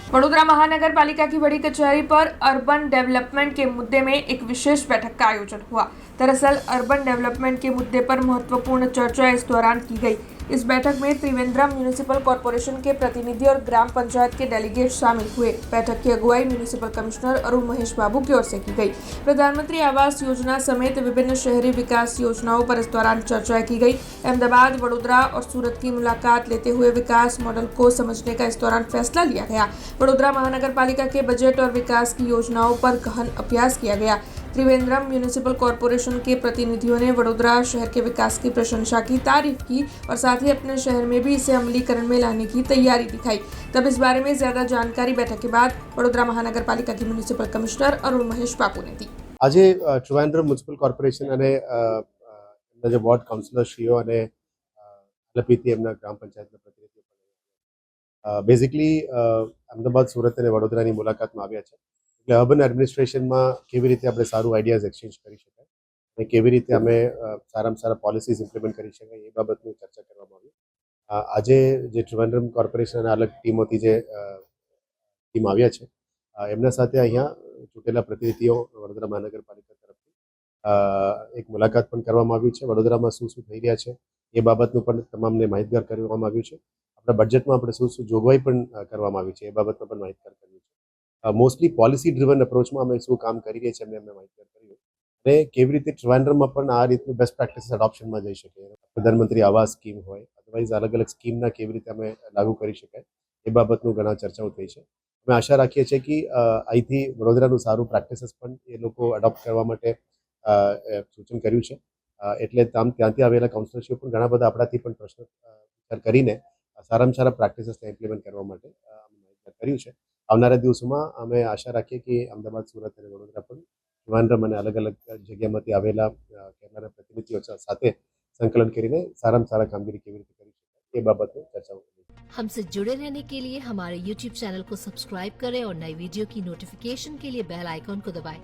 वडोदरा महानगर पालिका की बड़ी कचहरी पर अर्बन डेवलपमेंट के मुद्दे में एक विशेष बैठक का आयोजन हुआ। दरअसल अर्बन डेवलपमेंट के मुद्दे पर महत्वपूर्ण चर्चा इस दौरान की गई। इस बैठक में त्रिवेंद्रम म्यूनिसिपल कॉरपोरेशन के प्रतिनिधि और ग्राम पंचायत के डेलीगेट शामिल हुए। बैठक की अगुवाई म्यूनिसिपल कमिश्नर अरुण महेश बाबू की ओर से की गई। प्रधानमंत्री आवास योजना समेत विभिन्न शहरी विकास योजनाओं पर इस दौरान चर्चा की गई। अहमदाबाद, वडोदरा और सूरत की मुलाकात लेते हुए विकास मॉडल को समझने का इस दौरान फैसला लिया गया। वडोदरा महानगर पालिका के बजट और विकास की योजनाओं पर गहन अभ्यास किया गया। त्रिवेंद्रम म्यूनिसिपल कॉरपोरेशन के प्रतिनिधियों ने वडोदरा शहर के विकास की प्रशंसा की, तारीफ की और साथ ही अपने शहर में भी इसे अमलीकरण में लाने की तैयारी दिखाई। तब इस बारे में ज्यादा जानकारी बैठक के बाद वडोदरा महानगर पालिका के म्यूनिसिपल कमिश्नर अरुण महेश बाबू ने दी। આજે ટ્રિવેન્ડ્રમ મ્યુનિસિપલ કોર્પોરેશન અને એમના જે વોર્ડ કાઉન્સિલરશ્રીઓ અને LPT એમના ગ્રામ પંચાયતના પ્રતિનિધિઓ બેઝિકલી અમદાવાદ, સુરત અને વડોદરાની મુલાકાતમાં આવ્યા છે. એટલે અર્બન એડમિનિસ્ટ્રેશનમાં કેવી રીતે આપણે સારું આઈડિયાઝ એક્સચેન્જ કરી શકાય અને કેવી રીતે અમે સારામાં સારા પોલિસીઝ ઇમ્પ્લિમેન્ટ કરી શકાય એ બાબતની ચર્ચા કરવામાં આવી. આજે જે ટ્રિવેન્ડ્રમ કોર્પોરેશન અને અલગ ટીમોથી જે ટીમ આવ્યા છે એમના સાથે અહીંયા ચૂંટેલા પ્રતિનિધિઓ વડોદરા મહાનગરપાલિકા તરફથી એક મુલાકાત પણ કરવામાં આવી છે. વડોદરામાં શું શું થઈ રહ્યા છે એ બાબતનું પણ તમામને માહિતગાર કરવામાં આવ્યું છે. આપણા બજેટમાં આપણે શું શું જોગવાઈ પણ કરવામાં આવી છે એ બાબતમાં પણ માહિતગાર કર્યું છે. મોસ્ટલી પોલિસી ડ્રિવન અપ્રોચમાં અમે શું કામ કરી રહ્યા છીએ એમને માહિતગાર કર્યું અને કેવી રીતે ટ્રિવેન્ડ્રમમાં પણ આ રીતનું બેસ્ટ પ્રેક્ટિસીસ એડોપ્શનમાં જઈ શકે. પ્રધાનમંત્રી આવાસ સ્કીમ હોય, અદરવાઇઝ અલગ અલગ સ્કીમના કેવી રીતે અમે લાગુ કરી શકાય એ બાબતનું ઘણા ચર્ચાઓ થઈ છે. અમે આશા રાખીએ છીએ કે અહીંથી વડોદરાનું સારું પ્રેક્ટિસીસ પણ એ લોકો એડોપ્ટ કરવા માટે સૂચન કર્યું છે. એટલે ત્યાંથી આવેલા કાઉન્સિલરશીપ પણ ઘણા બધા આપણાથી પણ પ્રશ્ન વિચાર કરીને સારામાં સારા પ્રેક્ટિસીસને ઇમ્પ્લિમેન્ટ કરવા માટે કર્યું છે. આવનારા દિવસોમાં અમે આશા રાખીએ કે અમદાવાદ, સુરત અને વડોદરા પણ ટ્રિવેન્ડ્રમ અને અલગ અલગ જગ્યામાંથી આવેલા કેરળના પ્રતિનિધિઓ સાથે સંકલન કરીને સારામાં સારા કામગીરી કેવી રીતે કરી શકાય એ બાબતે ચર્ચાઓ કરી. हमसे जुड़े रहने के लिए हमारे YouTube चैनल को सब्सक्राइब करें और नई वीडियो की नोटिफिकेशन के लिए बेल आइकॉन को दबाएं।